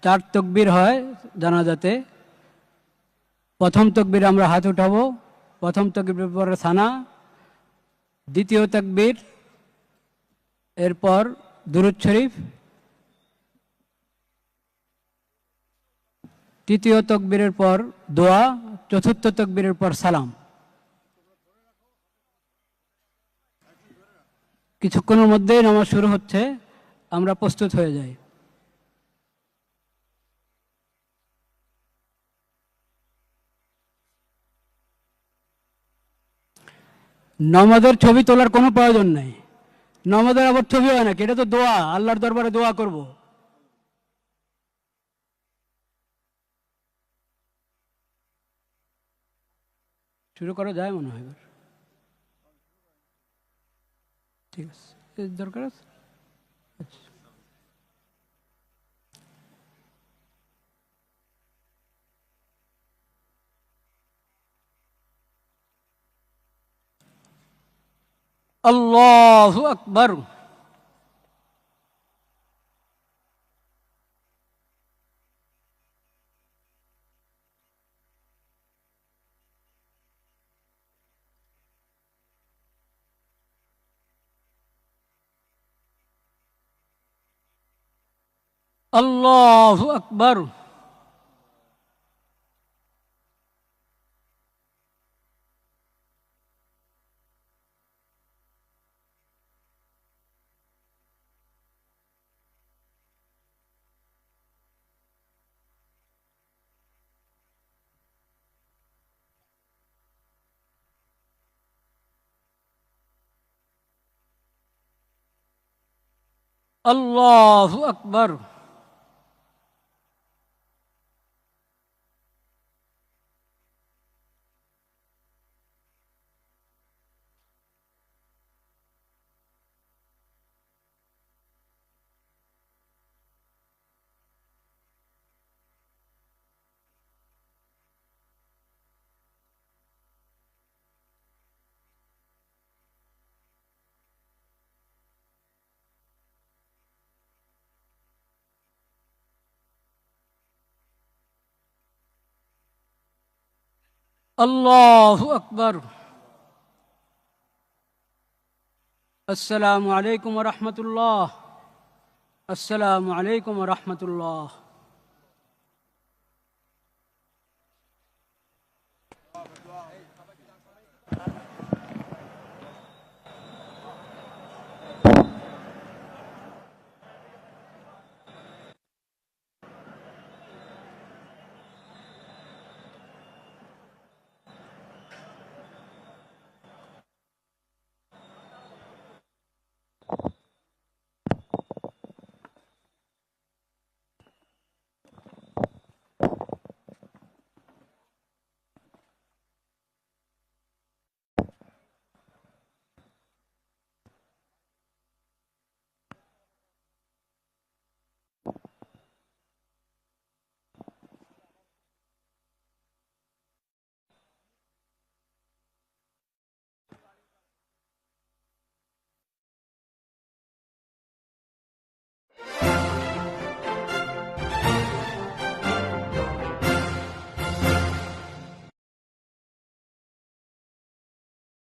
4 তকবীর হয় জানাজাতে। প্রথম তকবীর আমরা হাত উঠাবো, প্রথম তকবীর পরে সানা, দ্বিতীয় তকবীর, এরপর দুরূদ শরীফ, তৃতীয় তকবীরের পর দোয়া, চতুর্থ তকবীরের পর সালাম। কিছুক্ষণের মধ্যেই নামাজ শুরু হচ্ছে, আমরা প্রস্তুত হয়ে যাই। নামাজের ছবি তোলার কোনো প্রয়োজন নাই। নামাজের আবার ছবি হয় নাকি? এটা তো দোয়া, আল্লাহর দরবারে দোয়া করব। শুরু করা যায় মনে হয় এবার। ঠিক আছে, এর দরকার আছে। আচ্ছা। আল্লাহু আকবার। আল্লাহু আকবার। আল্লাহু আকবার। আল্লাহু আকবার। আসসালামু আলাইকুম ওয়া রাহমাতুল্লাহ। আসসালামু আলাইকুম ওয়া রাহমাতুল্লাহ।